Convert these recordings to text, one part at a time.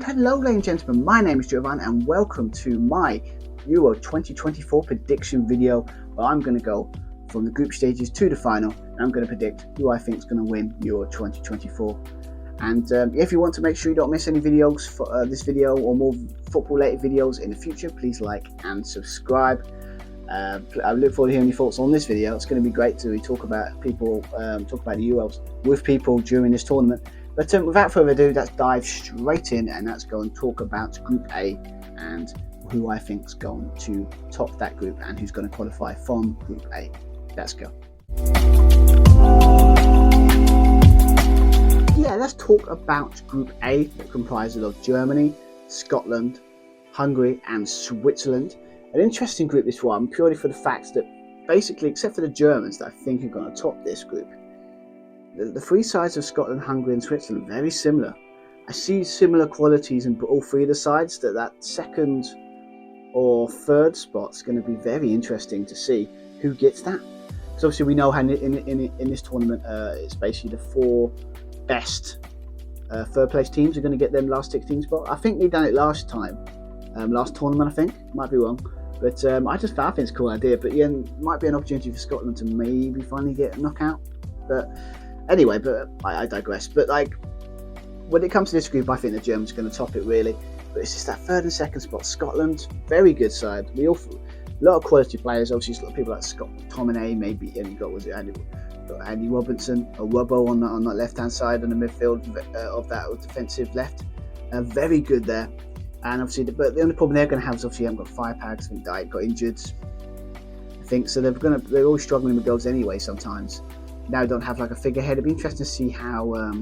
Hello, ladies and gentlemen, my name is Jovan and welcome to my Euro 2024 prediction video where I'm going to go from the group stages to the final and I'm going to predict who I think is going to win Euro 2024. And if you want to make sure you don't miss any videos for this video or more football related videos in the future, please like and subscribe. I look forward to hearing your thoughts on this video. It's going to be great to talk about the Euros with people during this tournament. But without further ado, let's dive straight in and let's go and talk about Group A and who I think is going to top that group and who's going to qualify from Group A. Let's go. Yeah, let's talk about Group A that comprises of Germany, Scotland, Hungary and Switzerland. An interesting group this one, purely for the fact that basically, except for the Germans that I think are going to top this group, the three sides of Scotland, Hungary and Switzerland are very similar. I see similar qualities in all three of the sides. That second or third spot's going to be very interesting to see who gets that. Because obviously we know how in this tournament it's basically the four best third place teams are going to get them last 16 spot. I think they done it last time, last tournament I think, might be wrong. But I think it's a cool idea. But yeah, it might be an opportunity for Scotland to maybe finally get a knockout. But anyway, but I digress. But like when it comes to this group, I think the Germans are going to top it really. But it's just that third and second spot. Scotland, very good side. A lot of quality players. Obviously, a lot of people like Scott McTominay, maybe, and you got Andy Robertson or Robbo on that left hand side on the midfield of that defensive left. Very good there. And obviously, but the only problem they're going to have is obviously they haven't got firepower. I think Dijk got injured. I think so. They're always struggling with goals anyway. Sometimes now don't have like a figurehead. It'd be interesting to see how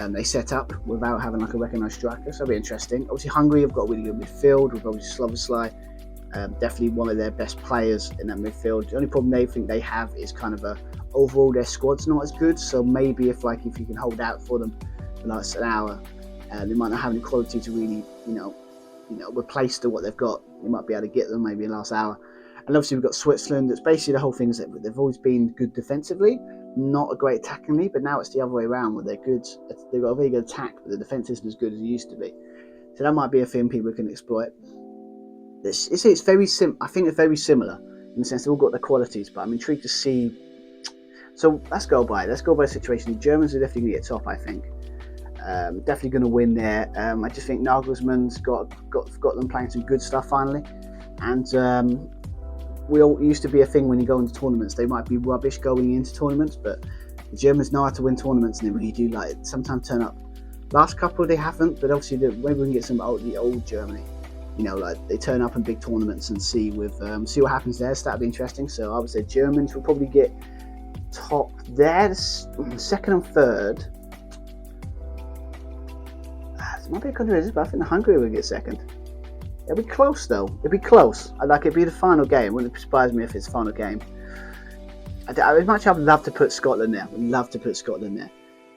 they set up without having like a recognised striker. So it'll be interesting. Obviously, Hungary have got a really good midfield with obviously Szoboszlai, definitely one of their best players in that midfield. The only problem they think they have is kind of overall their squad's not as good. So maybe if you can hold out for them for like an hour. They might not have any quality to really, replace what they've got. They might be able to get them maybe in the last hour. And obviously we've got Switzerland. It's basically the whole thing is that they've always been good defensively, not a great attackingly. But now it's the other way around where they're good. They've got a very good attack, but the defense isn't as good as it used to be. So that might be a thing people can exploit. It's very I think it's very similar in the sense they've all got the qualities. But I'm intrigued to see. So let's go by the situation. The Germans are definitely going to get top, I think. Definitely going to win there. I just think Nagelsmann's got them playing some good stuff finally, and we all used to be a thing when you go into tournaments. They might be rubbish going into tournaments, but the Germans know how to win tournaments, and they really do like sometimes turn up. Last couple they haven't, but obviously maybe we can get some the old Germany. Like they turn up in big tournaments and see what happens there. So that'd be interesting. So I would say Germans will probably get top there. Second and third. It might be a controversy, but I think Hungary will get second. It'll be close though. It'll be close. It'd be the final game. It wouldn't surprise me if it's the final game. I'd love to put Scotland there.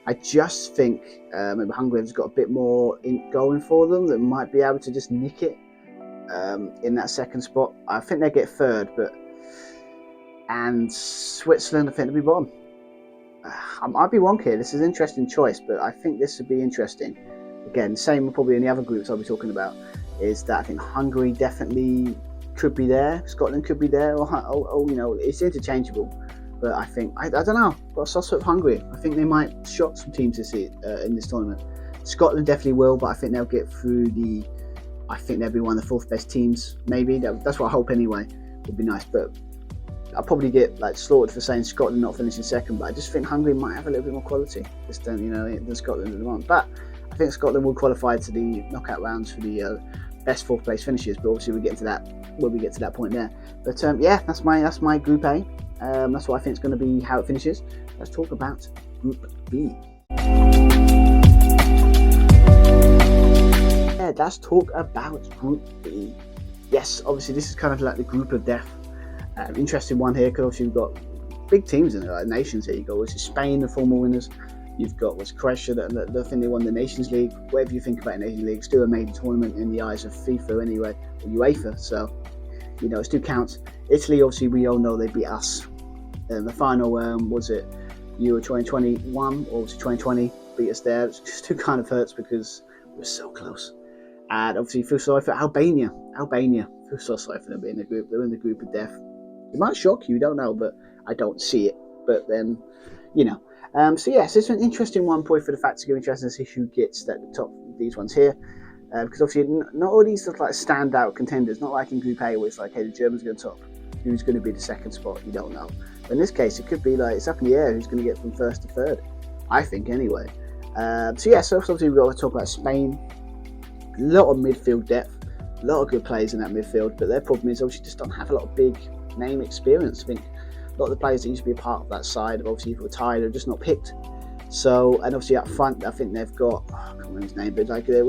I just think maybe Hungary has got a bit more going for them that might be able to just nick it in that second spot. I think they get third, and Switzerland I think they'll be bottom. I might be wrong here. This is an interesting choice, but I think this would be interesting. Again, same probably in the other groups I'll be talking about, is that I think Hungary definitely could be there, Scotland could be there, or it's interchangeable. But I think, I don't know, I've got a soft spot of Hungary. I think they might shock some teams to see it in this tournament. Scotland definitely will, but I think they'll get through I think they'll be one of the fourth best teams, maybe. That's what I hope anyway, would be nice. But I'll probably get slaughtered for saying Scotland not finishing second, but I just think Hungary might have a little bit more quality than Scotland at the moment. But I think Scotland will qualify to the knockout rounds for the best fourth place finishes, but obviously we get to that when we get to that point there. But that's my Group A. That's what I think is going to be how it finishes. Let's talk about Group B. Yeah, let's talk about Group B. Yes, obviously this is kind of like the group of death. Interesting one here because obviously we've got big teams in it, like nations here. You got Spain, the former winners. You've got Croatia, the thing they won the Nations League. Whatever you think about Nations League, still a major tournament in the eyes of FIFA anyway, or UEFA. So, it still counts. Italy, obviously, we all know they beat us. The final, was it Euro 2021 or was it 2020? Beat us there. It still kind of hurts because It was so close. And obviously, feel sorry for Albania. Feel so sorry for them being in the group. They're in the group of death. It might shock you, don't know, but I don't see it. But then, you know. So yes, it's an interesting one. Point for the fact it's going to be interesting to see who gets at the top of these ones here. Because obviously, not all these look like standout contenders. Not like in Group A, where it's like, hey, the Germans are going to top. Who's going to be the second spot? You don't know. But in this case, it could be like it's up in the air. Who's going to get from first to third? I think anyway. So obviously we've got to talk about Spain. A lot of midfield depth, a lot of good players in that midfield. But their problem is obviously just don't have a lot of big name experience. I think a lot of the players that used to be a part of that side have obviously retired or just not picked. So, and obviously up front, I think they've got, I can't remember his name, but like they're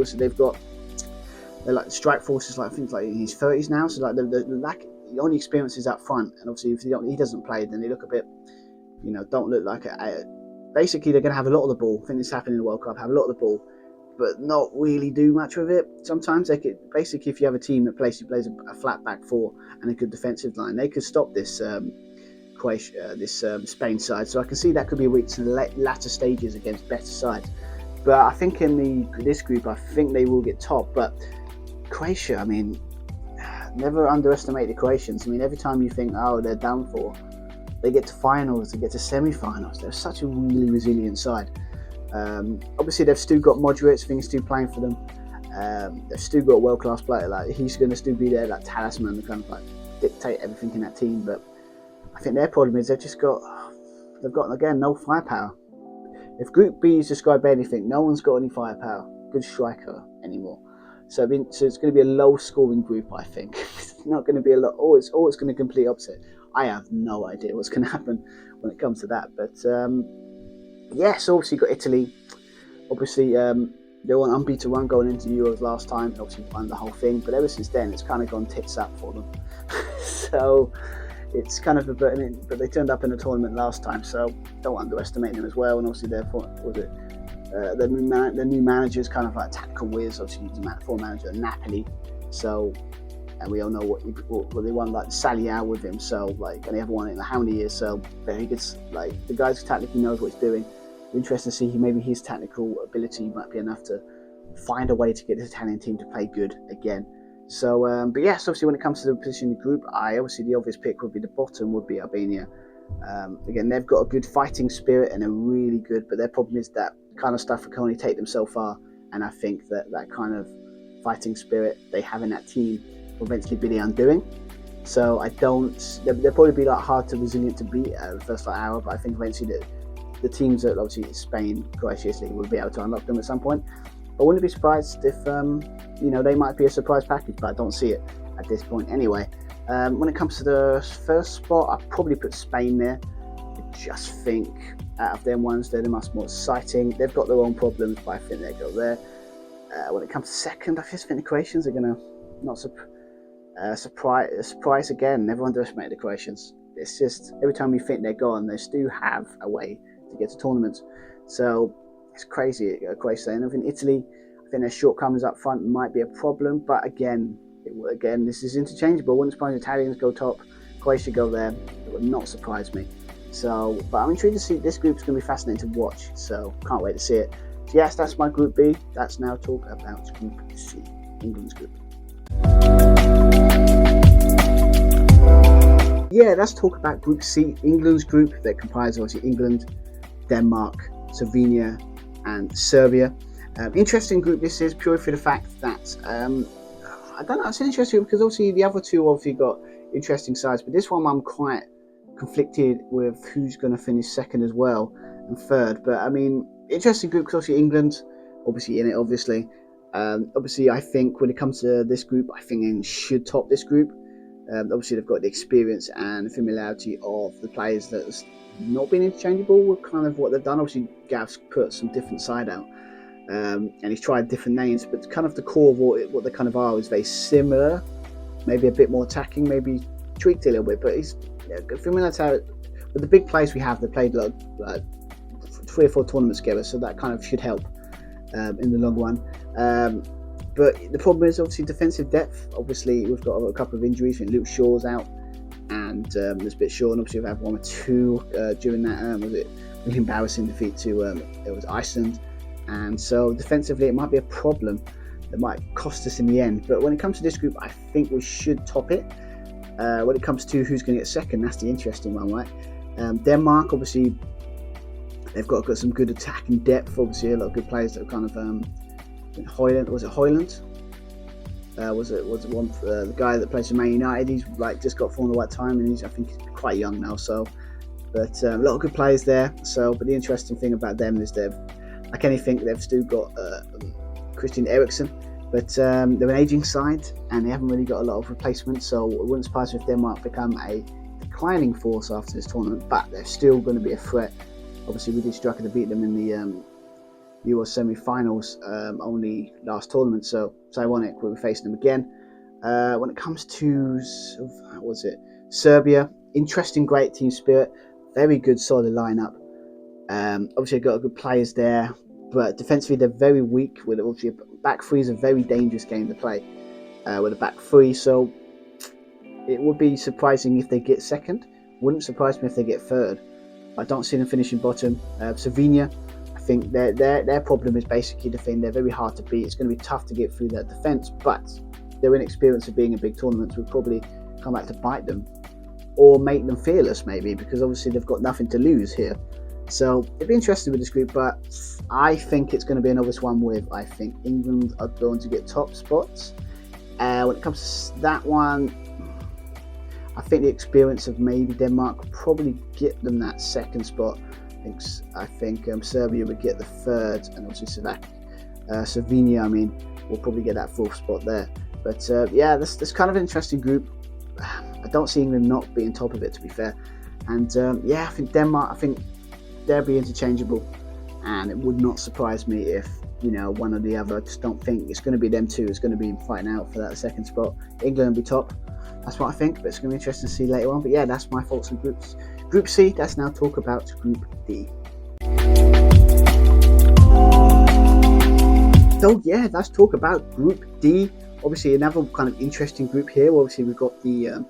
like strike force is like, I think like in his 30s now. So like the only experience is up front, and obviously if he doesn't play, then they look a bit, don't look like basically they're going to have a lot of the ball. I think this happened in the World Cup, have a lot of the ball, but not really do much with it. Sometimes they could, basically if you have a team that plays a flat back four and a good defensive line, they could stop this Spain side. So I can see that could be a weakness in the latter stages against better sides. But I think in this group, I think they will get top. But Croatia, I mean, never underestimate the Croatians. I mean, every time you think, oh, they're down for, they get to finals, they get to semi-finals. They're such a really resilient side. Obviously, they've still got Modric, I think he's still playing for them. They've still got a world-class player. Like, he's going to still be there, like talisman, to kind of like dictate everything in that team. But I think their problem is they've got again no firepower. If Group B is described by anything, no one's got any firepower, good striker anymore. So it's going to be a low-scoring group, I think. It's not going to be a lot. It's going to complete opposite. I have no idea what's going to happen when it comes to that. But yes, obviously got Italy. Obviously, they were on unbeaten run going into the Euros last time. Obviously won the whole thing, but ever since then, it's kind of gone tits up for them. So it's kind of but they turned up in the tournament last time, so don't underestimate them as well. And obviously, the new manager's kind of like tactical whiz. Obviously, he's the former manager of Napoli, so and we all know what they won like Saliao with him. So like, and they haven't won it in how many years? So very good. Like the guy's tactically knows what he's doing. Interesting to see maybe his technical ability might be enough to find a way to get this Italian team to play good again. So, but yes, obviously when it comes to the position in the group, the obvious pick would be the bottom would be Albania. Again, they've got a good fighting spirit and they're really good, but their problem is that kind of stuff can only take them so far. And I think that kind of fighting spirit they have in that team will eventually be the undoing. So they'll probably be like hard to resilient to beat at the first hour, but I think eventually the teams that obviously Spain, Croatia, Italy will be able to unlock them at some point. I wouldn't be surprised if they might be a surprise package, but I don't see it at this point anyway. When it comes to the first spot, I'd probably put Spain there. I just think out of them ones, they're the most more exciting. They've got their own problems, but I think they'll go there. When it comes to second, I just think the Croatians are going to not surprise again. Never underestimate the Croatians. It's just every time you think they're gone, they still have a way to get to tournaments. So it's crazy, Croatia. And I think Italy, I think their shortcomings up front might be a problem. But again, this is interchangeable. I wouldn't surprise Italians go top, Croatia go there. It would not surprise me. So, but I'm intrigued to see. This group's going to be fascinating to watch. So can't wait to see it. So yes, that's my Group B. Let's now talk about Group C, England's group. Yeah, let's talk about Group C, England's group that comprises obviously England, Denmark, Slovenia, and Serbia. Interesting group this is purely for the fact that I don't know. It's an interesting group because obviously the other two obviously got interesting sides, but this one I'm quite conflicted with who's going to finish second as well and third. But I mean, interesting group because obviously England, obviously in it, obviously. Obviously, I think when it comes to this group, I think England should top this group. Obviously, they've got the experience and the familiarity of the players that's not been interchangeable with kind of what they've done. Obviously, Gav's put some different side out, and he's tried different names, but kind of the core of what they kind of are is very similar. Maybe a bit more attacking, maybe tweaked a little bit, but he's familiarity with the big players we have. They played like 3 or 4 tournaments together, so that kind of should help in the long run. But the problem is obviously defensive depth. Obviously, we've got a couple of injuries. I think Luke Shaw's out, and there's a bit Shaw, and obviously we've had 1 or 2 during that. Was it really embarrassing defeat to it was Iceland, and so defensively it might be a problem that might cost us in the end. But when it comes to this group, I think we should top it. When it comes to who's going to get second, that's the interesting one, right? Denmark, obviously, they've got some good attacking depth. Obviously, a lot of good players that are kind of Højlund. Was it Højlund? Was it one the guy that plays for Man United? He's like just got formed the right time, and I think he's quite young now. So, but a lot of good players there. So, but the interesting thing about them is they've, like anything, they've still got Christian Eriksen, but they're an aging side and they haven't really got a lot of replacements. So it wouldn't surprise me if Denmark become a declining force after this tournament, but they're still going to be a threat. Obviously, we did struggle to beat them in the Euro semi-finals only last tournament, so it's ironic we'll be facing them again. When it comes to Serbia, interesting, great team spirit, very good solid lineup. Obviously, got good players there, but defensively they're very weak. With obviously back three is a very dangerous game to play with a back three. So it would be surprising if they get second. Wouldn't surprise me if they get third. I don't see them finishing bottom. Slovenia, I think their problem is basically the thing. They're very hard to beat. It's going to be tough to get through that defense, but their inexperience of being in big tournaments will probably come back to bite them, or make them fearless maybe, because obviously they've got nothing to lose here. So it'd be interesting with this group, but I think it's going to be an obvious one with, I think England are going to get top spots. When it comes to that one, I think the experience of maybe Denmark will probably get them that second spot. I think Serbia would get the third, and obviously Slovenia, will probably get that fourth spot there. But yeah, this kind of an interesting group. I don't see England not being top of it, to be fair. And I think Denmark, they'll be interchangeable, and it would not surprise me if one or the other. I just don't think it's going to be them two. It's going to be fighting out for that second spot. England will be top. That's what I think, but it's going to be interesting to see later on. But yeah, that's my thoughts on groups. Group C, let's now talk about Group D. So yeah, let's talk about Group D. Obviously, another kind of interesting group here. Obviously, we've got the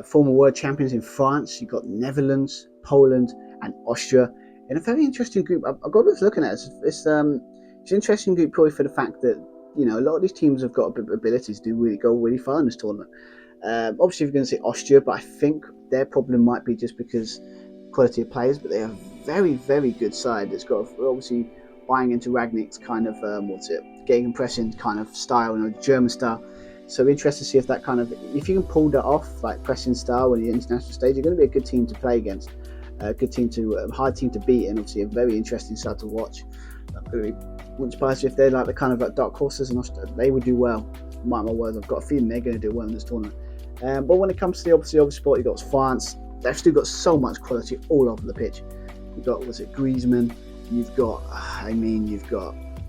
former world champions in France. You've got Netherlands, Poland, and Austria. In a very interesting group. I've got to looking at it. It's an interesting group probably for the fact that a lot of these teams have got abilities to go really far in this tournament. Obviously, we're going to see Austria, but I think their problem might be just because quality of players. But they are a very, very good side that's got obviously buying into Rangnick's kind of gegenpressing kind of style, German style. So interested to see if that if you can pull that off, like pressing style on the international stage, you're going to be a good team to play against, a good team hard team to beat, and obviously a very interesting side to watch. Wouldn't surprise you if they're like the kind of like dark horses, and they would do well. Mark my words, I've got a feeling they're going to do well in this tournament. But when it comes to the other sport, you've got France. They've still got so much quality all over the pitch. You've got Griezmann. You've got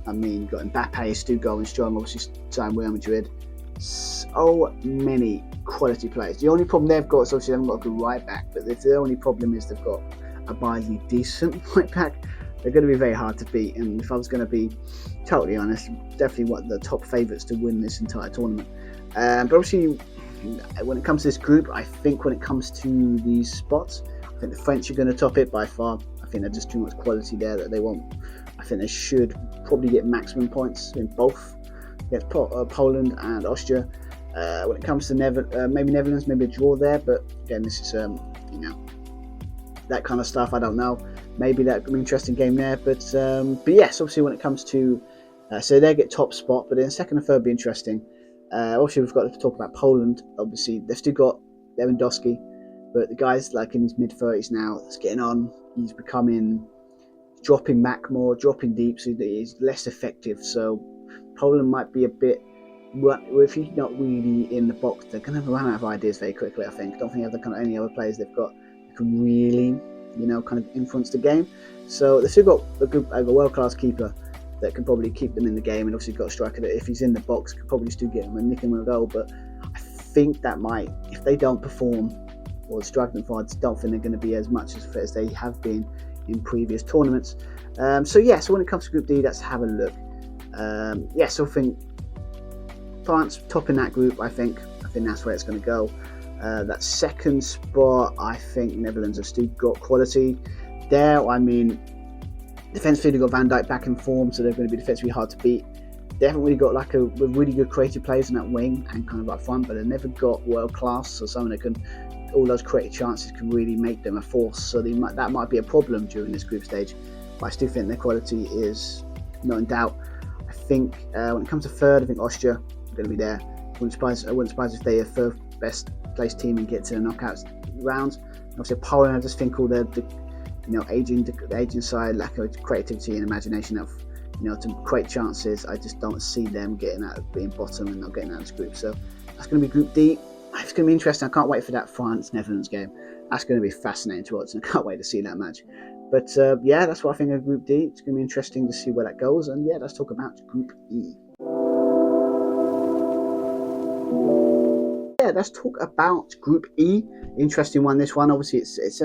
Mbappe is still going strong. Obviously, signed Real Madrid. So many quality players. The only problem they've got is obviously they haven't got a good right back. But the only problem is they've got a barely decent right back. They're going to be very hard to beat. And if I was going to be totally honest, definitely one of the top favourites to win this entire tournament. But obviously, when it comes to this group, I think when it comes to these spots, I think the French are going to top it by far. I think there's just too much quality there that they won't. I think they should probably get maximum points in both against Poland and Austria. When it comes to maybe Netherlands, maybe a draw there. But again, this is that kind of stuff. I don't know. Maybe that could be an interesting game there. But yes, obviously when it comes to so they get top spot, but then second and third would be interesting. Obviously we've got to talk about Poland. Obviously they've still got Lewandowski, but the guy's like in his mid-30s now. It's getting on. He's dropping back more, dropping deep, so he's less effective. So Poland might be a bit. If he's not really in the box, they're going to run out of ideas very quickly. I think. I don't think they have any other players they've got who can really, kind of influence the game. So they've still got a world-class keeper that can probably keep them in the game, and obviously got a striker that if he's in the box could probably still get him and nick him a goal. But I think that might, if they don't perform or strike them forward, I don't think they're going to be as much as fit as they have been in previous tournaments. So when it comes to Group D, let's have a look. So I think France top in that group. I think that's where it's going to go. That second spot, I think Netherlands have still got quality there. Defensively, they've got Van Dijk back in form, so they're going to be defensively hard to beat. They haven't really got like a really good creative players in that wing and kind of up front, but they've never got world class, so someone that can, all those creative chances can really make them a force. So that might be a problem during this group stage, but I still think their quality is not in doubt. I think when it comes to third, I think Austria are going to be there. I wouldn't surprise if they are third best placed team and get to the knockouts rounds. Obviously, Poland, I just think all the aging side, lack of creativity and imagination of to create chances. I just don't see them getting out of being bottom and not getting out of this group. So that's going to be Group D. It's going to be interesting. I can't wait for that France-Netherlands game. That's going to be fascinating to watch, and I can't wait to see that match. But yeah, that's what I think of Group D. It's going to be interesting to see where that goes. And yeah, let's talk about Group E. Yeah, let's talk about Group E. Interesting one. This one, obviously, it's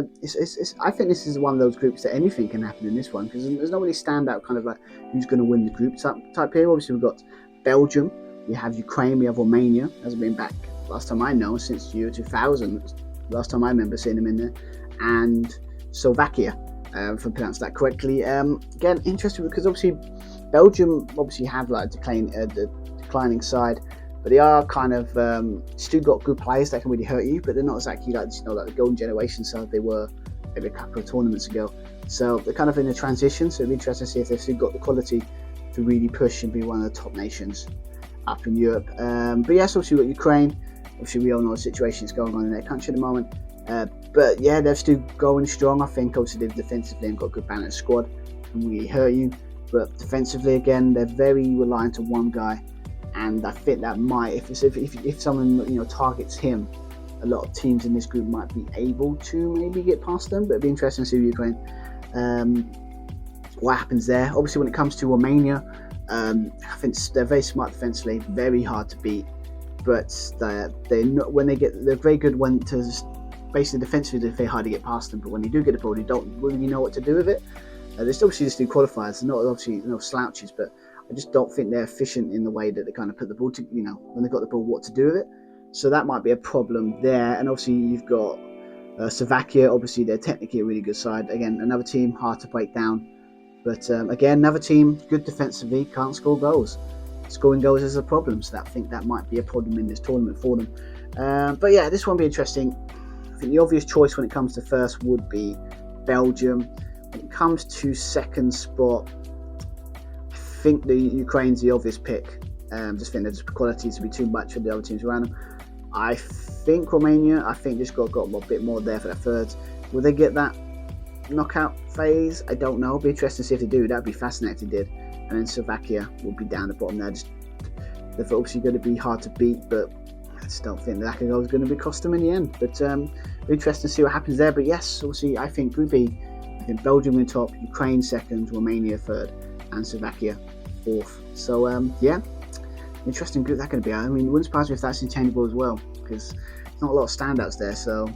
I think this is one of those groups that anything can happen in this one, because there's no really standout kind of like who's going to win the group type here. Obviously, we've got Belgium, we have Ukraine, we have Romania. Hasn't been back last time I know since year 2000. Last time I remember seeing them in there, and Slovakia, if I pronounced that correctly. Again, interesting because obviously Belgium have like the declining side. But they are kind of still got good players that can really hurt you, but they're not exactly like the golden generation side they were maybe a couple of tournaments ago. So they're kind of in a transition. So it'll be interesting to see if they've still got the quality to really push and be one of the top nations up in Europe. But yes, obviously we've got Ukraine. Obviously we all know the situation is going on in their country at the moment. But yeah, they're still going strong. I think obviously they've defensively and got a good balanced squad, can really hurt you. But defensively again, they're very reliant on one guy. And I think that might, if someone targets him, a lot of teams in this group might be able to maybe get past them. But it'd be interesting to see Ukraine what happens there. Obviously, when it comes to Romania, I think they're very smart defensively, very hard to beat. But they're very good when to basically defensively. They're very hard to get past them. But when they do get the ball, they don't really know what to do with it. They're obviously just do qualifiers. They're not obviously no slouches, but I just don't think they're efficient in the way that they kind of put the ball to, when they've got the ball, what to do with it. So that might be a problem there. And obviously you've got Slovakia. Obviously they're technically a really good side. Again, another team hard to break down. But again, another team good defensively, can't score goals. Scoring goals is a problem. So I think that might be a problem in this tournament for them. But yeah, this one will be interesting. I think the obvious choice when it comes to first would be Belgium. When it comes to second spot, I think the Ukraine's the obvious pick. Just think there's quality to be too much for the other teams around them. I think Romania, just got a bit more there for the third. Will they get that knockout phase? I don't know. It'll be interesting to see if they do. That'd be fascinating if they did. And then Slovakia will be down the bottom there. They're obviously going to be hard to beat, but I just don't think the lack of goal is going to be cost them in the end. But it'll be interesting to see what happens there. But yes, obviously I think Group E, I think Belgium in top, Ukraine second, Romania third, and Slovakia fourth. So yeah, interesting group that's going to be. I mean, it wouldn't surprise me if that's interchangeable as well, because there's not a lot of standouts there. So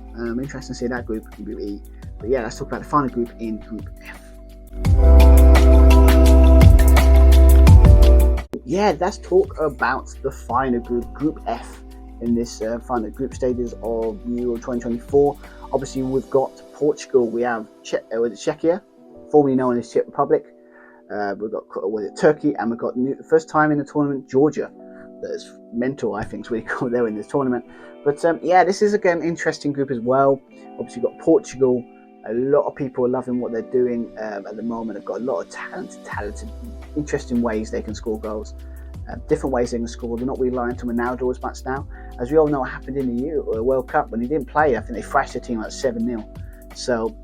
interesting to see that group in Group E. But yeah, let's talk about the final group in Group F. Yeah, let's talk about the final group, Group F, in this final group stages of Euro 2024. Obviously, we've got Portugal, we have Czechia, formerly known as Czech Republic. We've got Turkey, and we've got first time in the tournament Georgia. That's mental, I think, is really cool they're in this tournament. But yeah, this is again interesting group as well. Obviously, you've got Portugal. A lot of people are loving what they're doing at the moment. They've got a lot of talented, interesting ways they can score goals. Different ways they can score. They're not relying on Ronaldo as much now. As we all know, what happened in the World Cup when he didn't play. I think they thrashed the team like 7-0. So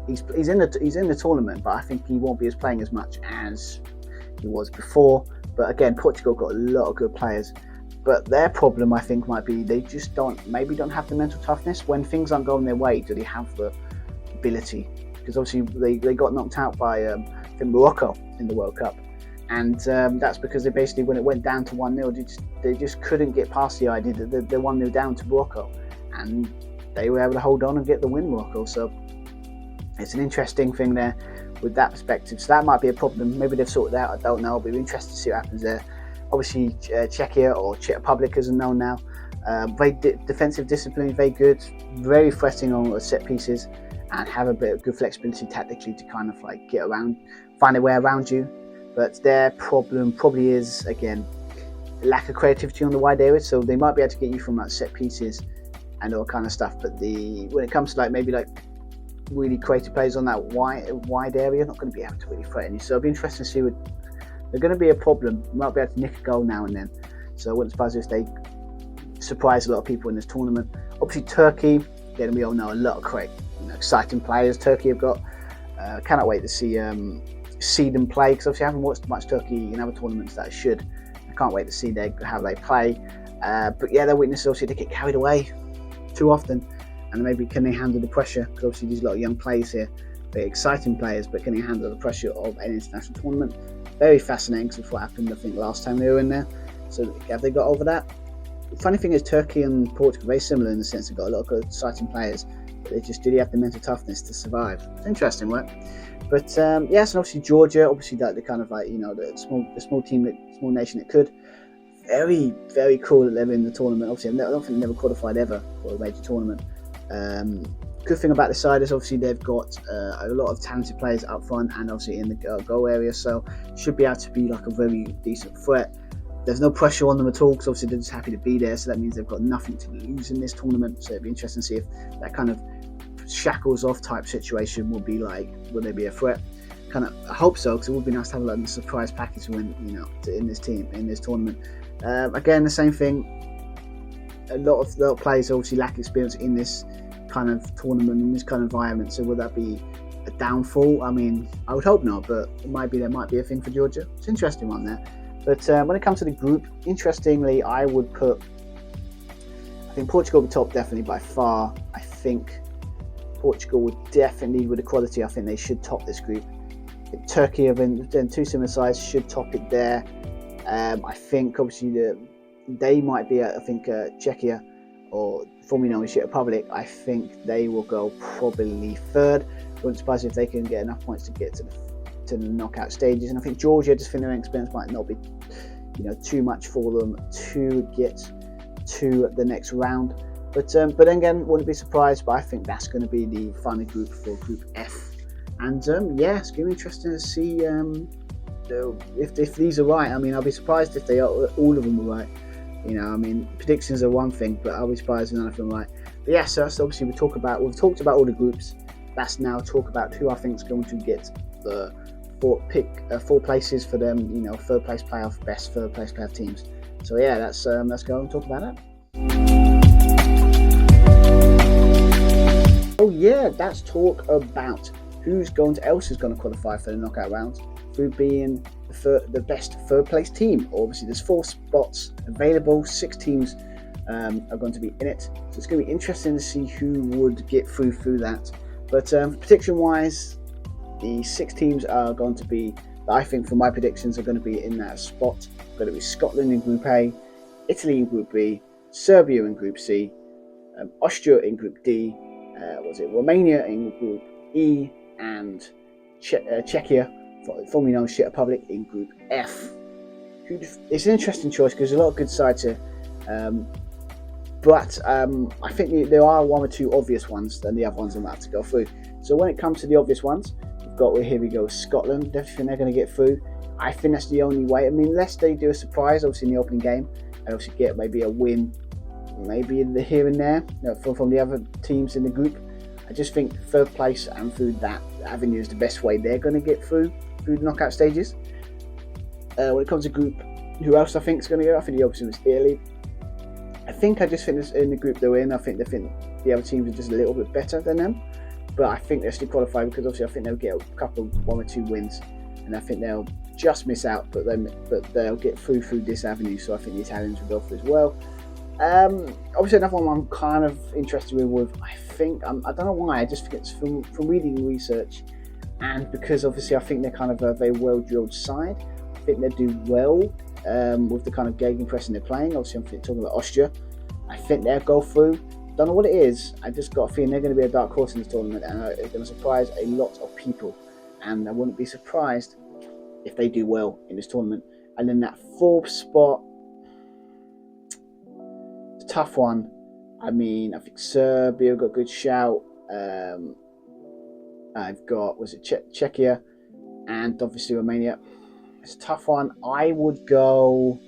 he's in the tournament, but I think he won't be playing as much as he was before. But again, Portugal got a lot of good players. But their problem, I think, might be they just don't have the mental toughness when things aren't going their way. Do they have the ability? Because obviously they got knocked out by Morocco in the World Cup, and that's because they basically, when it went down to 1-0, they just couldn't get past the idea that they're 1-0 down to Morocco, and they were able to hold on and get the win, Morocco. So it's an interesting thing there with that perspective. So that might be a problem. Maybe they've sorted it out. I don't know. But we're interested to see what happens there. Obviously, Czechia or Czech Republic is known now. Very defensive discipline, very good, very threatening on set pieces. and have a bit of good flexibility tactically to kind of like get around, find a way around you. But their problem probably is, again, lack of creativity on the wide area. So they might be able to get you from like set pieces and all kind of stuff. But when it comes to like maybe like really creative players on that wide area, not going to be able to really threaten you. So it'll be interesting to see what they're going to be a problem. You might be able to nick a goal now and then. So I wouldn't surprise if they surprise a lot of people in this tournament. Obviously, Turkey, again, we all know a lot of great, exciting players Turkey have got. Cannot wait to see them play, because obviously I haven't watched much Turkey in other tournaments that I should. I can't wait to see how they play. But yeah, their weakness is obviously they get carried away too often, and maybe can they handle the pressure? Because obviously there's a lot of young players here, very exciting players, but can they handle the pressure of an international tournament? Very fascinating, because it's what happened I think last time they were in there. So have they got over that? The funny thing is Turkey and Portugal are very similar in the sense they've got a lot of good, exciting players, but do they have the mental toughness to survive? It's interesting work. But yes, and obviously Georgia, obviously that the kind of like the small team, small nation that could. Very, very cool that they're in the tournament. Obviously, I don't think they've never qualified ever for a major tournament. Good thing about the side is obviously they've got a lot of talented players up front and obviously in the goal area, so should be able to be like a very decent threat. There's no pressure on them at all, because obviously they're just happy to be there, so that means they've got nothing to lose in this tournament. So it'd be interesting to see if that kind of shackles off type situation will be like, will they be a threat? I hope so, because it would be nice to have a surprise package win, in this tournament. Again, the same thing. A lot of players obviously lack experience in this kind of tournament, in this kind of environment. So will that be a downfall? I mean, I would hope not, but there might be a thing for Georgia. It's an interesting one there. But when it comes to the group, interestingly, I think Portugal would top definitely by far. I think Portugal would definitely, with the quality, I think they should top this group. Turkey have been two similar sides, should top it there. I think obviously they might be, Czechia or formerly known as Czech Republic. I think they will go probably third. Wouldn't surprise if they can get enough points to get to the knockout stages. And I think Georgia, just for their experience, might not be too much for them to get to the next round. But then again, wouldn't be surprised. But I think that's going to be the final group for Group F. And it's going to be interesting to see if these are right. I mean, I'll be surprised if all of them are right. I mean, predictions are one thing, but I'll be surprised if none of them are right. But yeah, so that's obviously we've talked about all the groups. Let's now talk about who I think is going to get the four places for them. Third place playoff, best third place playoff teams. So yeah, let's go and talk about it. Oh yeah, let's talk about who else is going to qualify for the knockout rounds through being the best third place team. Obviously, there's 4 spots available. 6 teams are going to be in it, so it's going to be interesting to see who would get through that. But prediction wise, the 6 teams are going to be, I think for my predictions, are going to be in that spot. Going to be Scotland in Group A, Italy in Group B, Serbia in Group C, Austria in Group D, Romania in Group E, and Czechia, formerly known as Czech Republic, in Group F. It's an interesting choice because there's a lot of good sides here. But I think there are 1 or 2 obvious ones, and the other ones I'm about to go through. So when it comes to the obvious ones, here we go, Scotland. Definitely think they're going to get through. I think that's the only way. I mean, unless they do a surprise, obviously in the opening game, and obviously get maybe a win, maybe in the here and there from the other teams in the group. I just think third place and through that avenue is the best way they're going to get through the knockout stages. When it comes to group, who else I think is going to go? I think the option is Italy. I just think in the group they're in, I think the other teams are just a little bit better than them. But I think they'll still qualify because obviously I think they'll get a couple, 1 or 2 wins, and I think they'll just miss out, but they'll get through this avenue. So I think the Italians will go through as well. Obviously another one I'm kind of interested with. I don't know why. I just think it's from reading research, and because obviously I think they're kind of a very well drilled side. I think they do well with the kind of gegenpressing they're playing. Obviously I'm talking about Austria. I think they'll go through. Don't know what it is. I just got a feeling they're going to be a dark horse in this tournament, and it's going to surprise a lot of people. And I wouldn't be surprised if they do well in this tournament. And then that 4th spot, it's a tough one. I mean, I think Serbia got a good shout. I've got, Czechia, and obviously Romania. It's a tough one. I would go,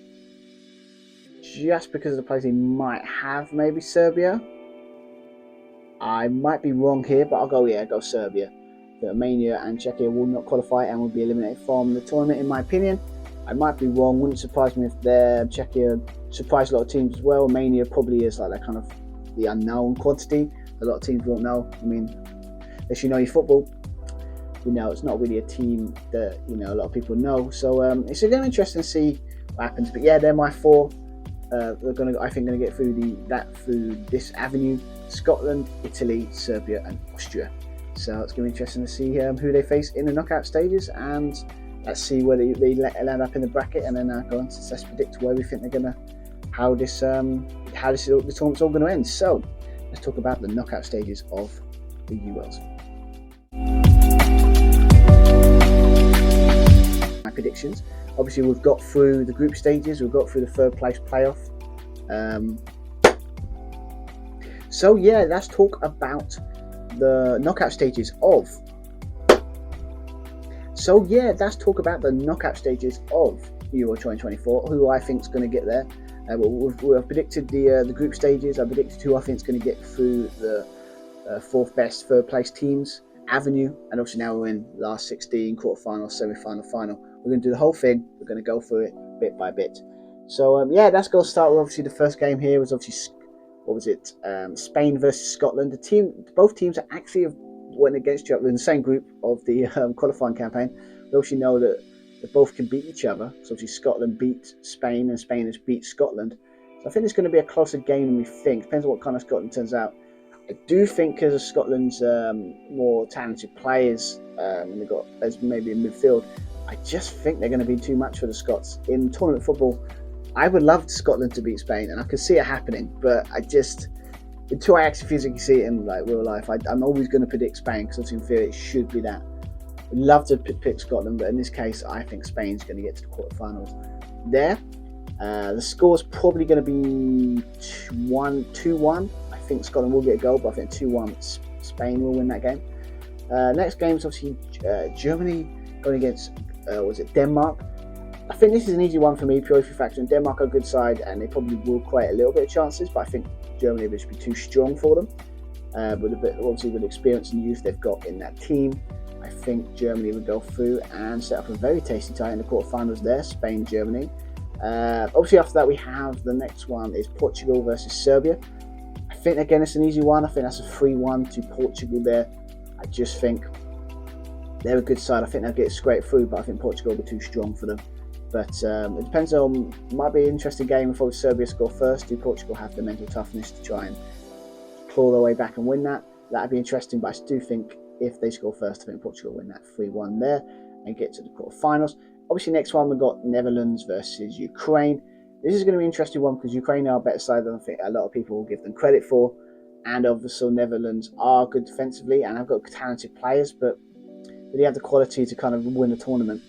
just because of the players he might have, maybe Serbia. I might be wrong here, but I'll go Serbia. But Romania and Czechia will not qualify and will be eliminated from the tournament, in my opinion. I might be wrong. Wouldn't surprise me if Czechia surprised a lot of teams as well. Romania probably is like that kind of the unknown quantity. A lot of teams won't know. I mean, unless you know your football, you know it's not really a team that a lot of people know. So it's going to be interesting to see what happens. But yeah, they're my four. They're I think going to get through this avenue: Scotland, Italy, Serbia, and Austria. So it's going to be interesting to see who they face in the knockout stages, and let's see where they land up in the bracket, and then go on to let's predict where we think they're going to how this tournament's all going to end. So let's talk about the knockout stages of the Euros. My predictions. Obviously, we've got through the group stages. We've got through the third place playoff. So yeah, let's talk about the knockout stages of. Euro 2024. Who I think is going to get there. We've predicted the group stages. I predicted who I think is going to get through the fourth best third place teams avenue, and obviously now we're in last 16, quarterfinal, semi-final, final. We're going to do the whole thing. We're going to go through it bit by bit. So that's going to start with obviously the first game here was obviously Spain versus Scotland. Both teams are actually went against each other in the same group of the qualifying campaign. We obviously know that they both can beat each other. So obviously Scotland beat Spain and Spain has beat Scotland. So I think it's going to be a closer game than we think. Depends on what kind of Scotland turns out. I do think because of Scotland's more talented players, and they've got as maybe in midfield, I just think they're going to be too much for the Scots. In tournament football, I would love Scotland to beat Spain, and I can see it happening, but until I actually physically see it in like real life, I'm always going to predict Spain because I feel it should be that. I'd love to pick Scotland, but in this case, I think Spain's going to get to the quarterfinals. There, the score's probably going to be 2-1. I think Scotland will get a goal, but I think 2-1 Spain will win that game. Next game is obviously Germany going against Denmark. I think this is an easy one for me, purely if you factor in Denmark are a good side, and they probably will create a little bit of chances, but I think Germany will just be too strong for them. With the experience and youth they've got in that team, I think Germany would go through and set up a very tasty tie in the quarterfinals there, Spain, Germany. Obviously after that we have the next one is Portugal versus Serbia. I think again it's an easy one. I think that's a 3-1 to Portugal there. I just think they're a good side. I think they'll get straight through, but I think Portugal will be too strong for them. But it depends on, might be an interesting game if Serbia score first. Do Portugal have the mental toughness to try and claw their way back and win that? That'd be interesting, but I do think if they score first, I think Portugal win that 3-1 there and get to the quarterfinals. Obviously, next one we've got Netherlands versus Ukraine. This is going to be an interesting one because Ukraine are a better side than I think a lot of people will give them credit for. And obviously, Netherlands are good defensively and have got talented players, but they have the quality to kind of win a tournament.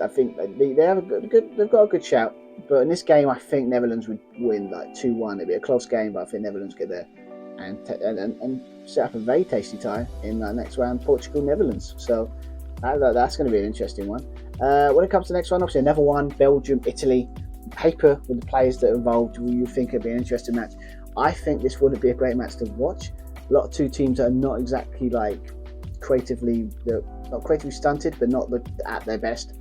I think they have they've got a good shout. But in this game, I think Netherlands would win like 2-1. It'd be a close game, but I think Netherlands get there and set up a very tasty tie in that next round, Portugal-Netherlands. So that's going to be an interesting one. When it comes to the next one, obviously another one, Belgium-Italy. Paper with the players that are involved, you think it'd be an interesting match. I think this wouldn't be a great match to watch. A lot of two teams that are not exactly like not creatively stunted, but not at their best.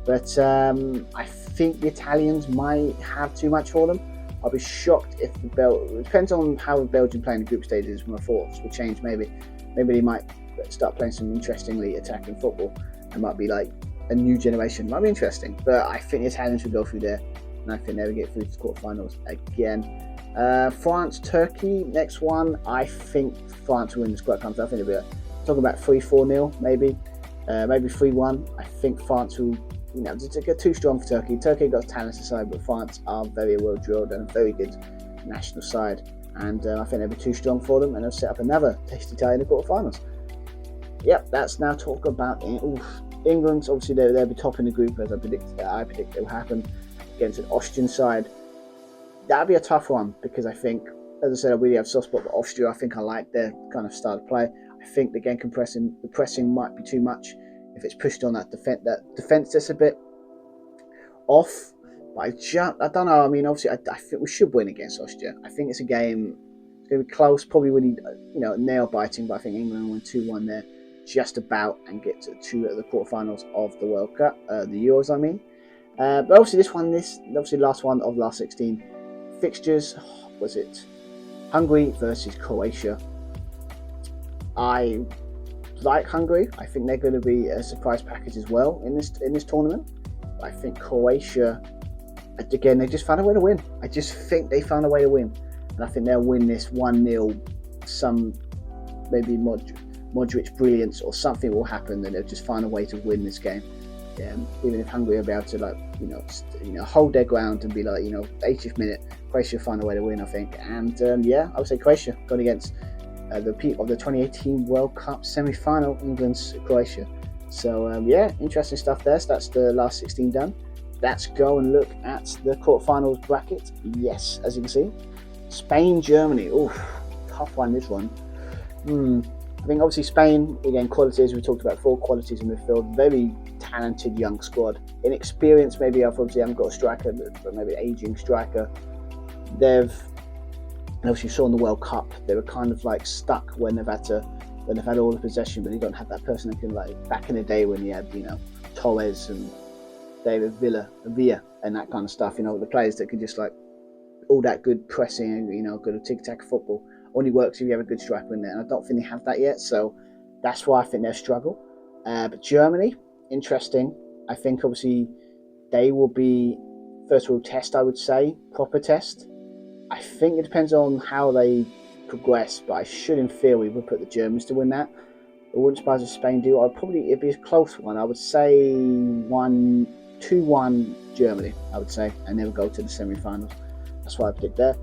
But I think the Italians might have too much for them. I'll be shocked if it depends on how Belgium play in the group stages. My thoughts will change. Maybe they might start playing some interestingly attacking football. It might be like a new generation. It might be interesting. But I think the Italians will go through there, and I think they'll get through to the quarterfinals again. France, Turkey, next one. I think France will win this quite comfortably. I think it'll be talking about 3-4-0, maybe 3-1. I think France will. To get too strong for Turkey. Turkey got a talented side, but France are very well drilled and a very good national side. And I think they'll be too strong for them, and they'll set up another tasty tie in the quarterfinals. Yep, that's now talk about England. Obviously, they'll be top in the group, as I predict it will happen against an Austrian side. That'll be a tough one because I think, as I said, I really have a soft spot for Austria. I think I like their kind of style of play. I think again the pressing might be too much if it's pushed on that defense that's a bit off. But I don't know. I mean, obviously, I think we should win against Austria. I think it's a game. It's going to be close. Probably really, nail biting. But I think England will win 2-1 there, just about, and get to the quarterfinals of the World Cup, the Euros. I mean, but obviously obviously last one of last 16 fixtures. Was it Hungary versus Croatia? I like Hungary. I think they're going to be a surprise package as well in this tournament. I think Croatia, again, they just found a way to win. I just think they found a way to win. And I think they'll win this 1-0. Some maybe Modric brilliance or something will happen, and they'll just find a way to win this game. Even if Hungary are able to hold their ground and be 80th minute, Croatia will find a way to win, I think. And I would say Croatia going against the peak of the 2018 World Cup semi-final, England's Croatia. So interesting stuff there. So that's the last 16 done. Let's go and look at the quarterfinals bracket. Yes, as you can see, Spain, Germany. Oof, tough one, this one. I think obviously Spain, again, qualities we talked about, 4 qualities in midfield, very talented young squad. Inexperienced, maybe obviously haven't got a striker, but maybe an aging striker. And obviously you saw in the World Cup, they were kind of like stuck when they've had all the possession, but they don't have that person that can, like back in the day when you had Torres and David Villa and that kind of stuff. The players that could just like all that good pressing, good tic-tac football only works if you have a good striker in there, and I don't think they have that yet. So that's why I think they'll struggle. But Germany, interesting. I think obviously they will be first of all test. I would say proper test. I think it depends on how they progress, but I should, in theory, would put the Germans to win that. It wouldn't surprise if Spain do. It'd be a close one. I would say 2-1 Germany. I would say, and they'll go to the semi-finals. That's what I predict there.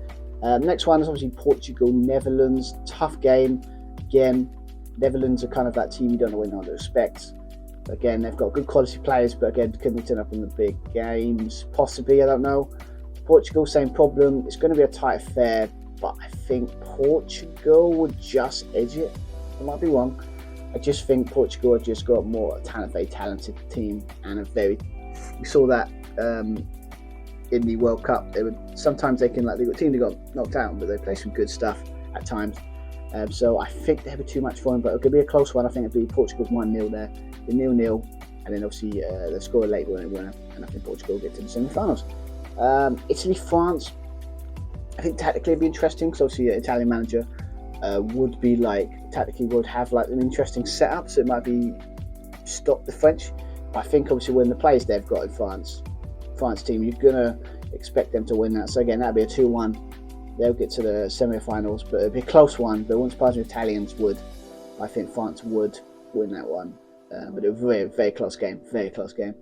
Next one is obviously Portugal, Netherlands. Tough game. Again, Netherlands are kind of that team you don't know what to expect. Again, they've got good quality players, but again, can they turn up in the big games? Possibly, I don't know. Portugal, same problem. It's going to be a tight affair, but I think Portugal would just edge it. I might be wrong. I just think Portugal have just got more very talented team, and we saw that in the World Cup. Sometimes they can they've got a team that got knocked out, but they play some good stuff at times. So I think they'll be too much for them, but it could be a close one. I think it'll be Portugal's 1-0 there, the 0-0, and then obviously they'll score a late winner, and I think Portugal will get to the semi-finals. Italy, France. I think tactically it'd be interesting because obviously the Italian manager would have an interesting setup, so it might be stop the French. But I think obviously when the players they've got in France team, you're gonna expect them to win that. So again, that'd be a 2-1. They'll get to the semi-finals, but it'd be a close one. But it wouldn't surprise me if Italians would. I think France would win that one. But it was a very, very close game. Very close game.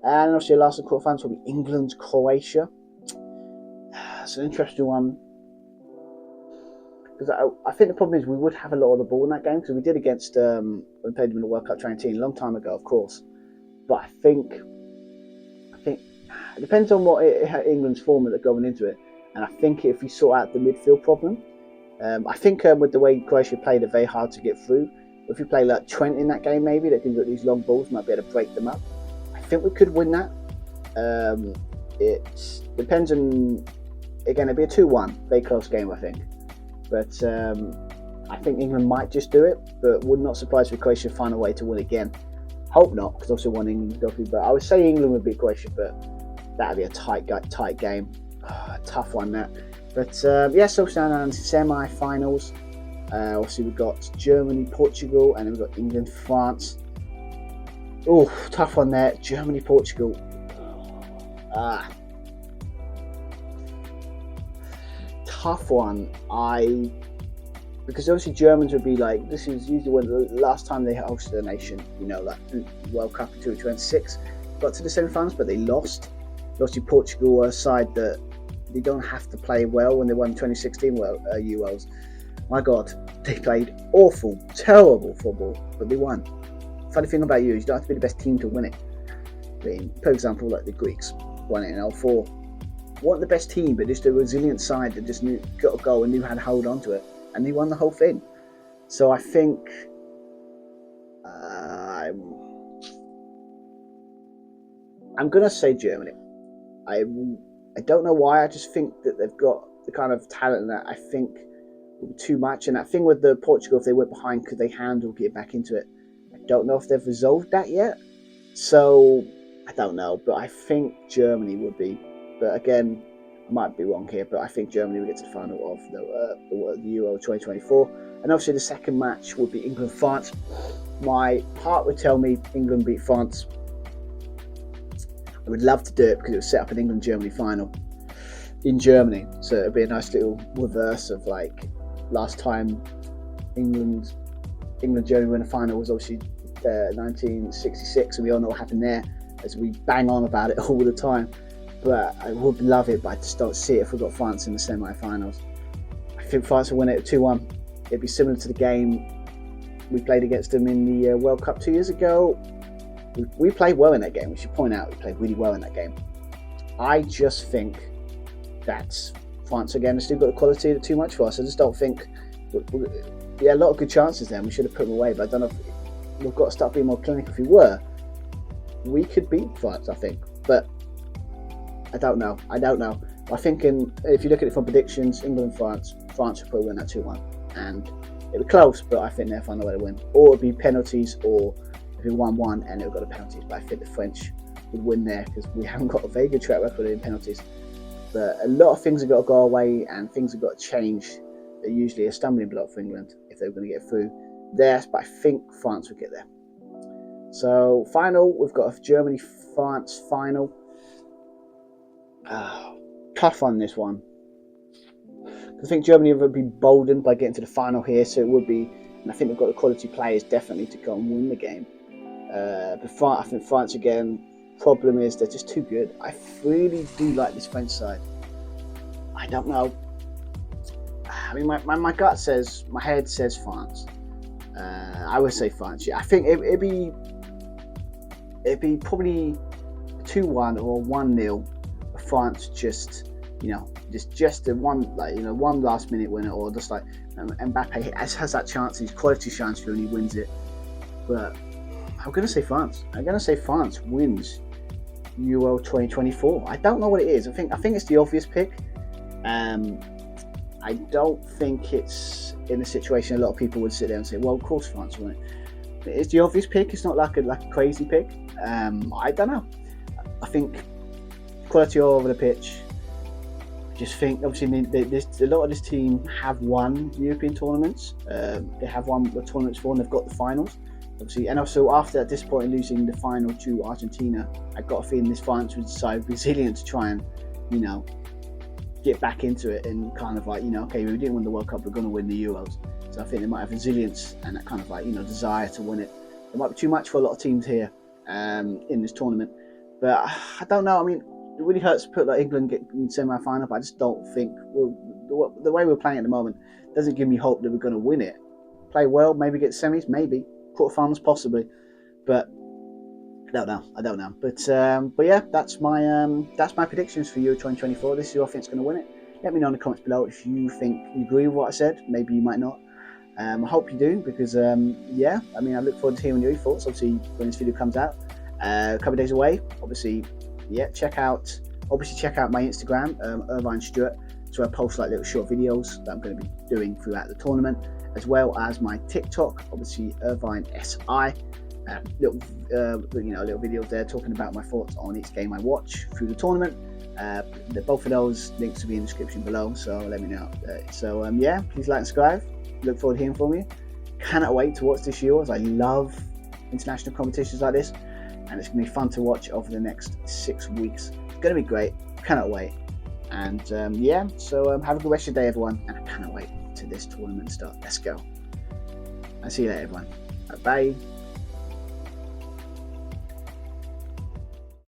And obviously, the last of the quarterfinals will be England, Croatia. It's an interesting one. Because I think the problem is we would have a lot of the ball in that game, because we did against, when we played them in the World Cup 2019, a long time ago, of course. But I think it depends on what England's form that they're going into it. And I think if we sort out the midfield problem, I think with the way Croatia played, they're very hard to get through. If you play like Trent in that game, maybe that can get these long balls, might be able to break them up. I think we could win that. It depends on, again, it'd be a 2-1, very close game, I think. But I think England might just do it, but would not surprise if Croatia find a way to win again. Hope not, because obviously want England to go through. But I would say England would beat Croatia, but that'd be a tight game. Tough one, that. But so down to semi-finals. Obviously we've got Germany, Portugal, and then we've got England, France. Oh, tough one there. Germany, Portugal. Tough one. Because obviously Germans would be like, this is usually the last time they hosted a nation, like World Cup in 2006, got to the semi-finals, but they lost. Obviously Portugal were a side that they don't have to play well when they won 2016 Euros. My God, they played awful, terrible football, but they won. Funny thing about you is you don't have to be the best team to win it. I mean, for example, like the Greeks won it in 2004. Weren't the best team, but just a resilient side that just got a goal and knew how to hold on to it, and they won the whole thing. So I think I'm going to say Germany. I don't know why. I just think that they've got the kind of talent that I think will be too much. And that thing with the Portugal, if they went behind, could they handle get back into it? I don't know if they've resolved that yet. So I don't know, but I think Germany would be. But again, I might be wrong here, but I think Germany will get to the final of the Euro 2024. And obviously, the second match would be England-France. My heart would tell me England beat France. I would love to do it because it would set up an England-Germany final in Germany. So it would be a nice little reverse of like last time England-Germany won a final was obviously 1966, and we all know what happened there, as we bang on about it all the time. But I would love it, but I just don't see it if we got France in the semi-finals. I think France will win it 2-1. It'd be similar to the game we played against them in the World Cup 2 years ago. We played well in that game. We should point out we played really well in that game. I just think that France again has still got the quality too much for us. I just don't think we had a lot of good chances there. And we should have put them away, but I don't know if we've got to start being more clinical. If we were, we could beat France, I think, but I don't know. I think if you look at it from predictions, England, France will probably win that 2-1, and it'll be close, but I think they'll find a way to win. Or it'll be penalties, or if it 1-1 and it'll go to penalties. But I think the French would win there because we haven't got a very good track record in penalties. But a lot of things have got to go away and things have got to change. They're usually a stumbling block for England if they're going to get through there, but I think France will get there. So final, we've got a Germany-France final. Tough on this one. I think Germany would be boldened by getting to the final here, so it would be, and I think they've got the quality players definitely to go and win the game. But I think France again, problem is they're just too good. I really do like this French side. I don't know. I mean, my gut says, my head says France. I would say France. Yeah, I think it'd be probably 2-1 or 1-0. France just a one last minute winner, or just like Mbappe has that chance, his quality shines through and he wins it. But I'm going to say France. I'm going to say France wins Euro 2024. I don't know what it is. I think it's the obvious pick. I don't think it's in a situation a lot of people would sit there and say, well, of course France won it. It's the obvious pick. It's not like a crazy pick. I don't know. I think quality all over the pitch. I just think obviously a lot of this team have won European tournaments. They have won the tournaments before and they've got the finals. Obviously, and also after that disappointing losing the final to Argentina, I got a feeling this France was so resilient to try and, get back into it and kind of like, okay, we didn't win the World Cup, we're going to win the Euros. So I think they might have resilience and that kind of like, desire to win it. It might be too much for a lot of teams here in this tournament. But I don't know. I mean, it really hurts to put like England get in semi-final, but I just don't think the way we're playing at the moment doesn't give me hope that we're going to win it. Play well, maybe get semis, maybe quarterfinals, possibly, but I don't know. But yeah, that's my predictions for Euro 2024. This is who I think is going to win it. Let me know in the comments below if you think you agree with what I said. Maybe you might not. I hope you do, because I look forward to hearing your thoughts. Obviously, when this video comes out, a couple of days away. Obviously, check out my Instagram, Irvine Stewart, so I post like little short videos that I'm going to be doing throughout the tournament, as well as my TikTok, obviously Irvine SI. Little videos there talking about my thoughts on each game I watch through the tournament. Both of those links will be in the description below, so let me know. Please like and subscribe. Look forward to hearing from you. Cannot wait to watch this Euros. I love international competitions like this, and it's going to be fun to watch over the next 6 weeks. It's going to be great. Cannot wait. And have a good rest of your day, everyone, and I cannot wait to this tournament start. Let's go. I'll see you later, everyone. Bye.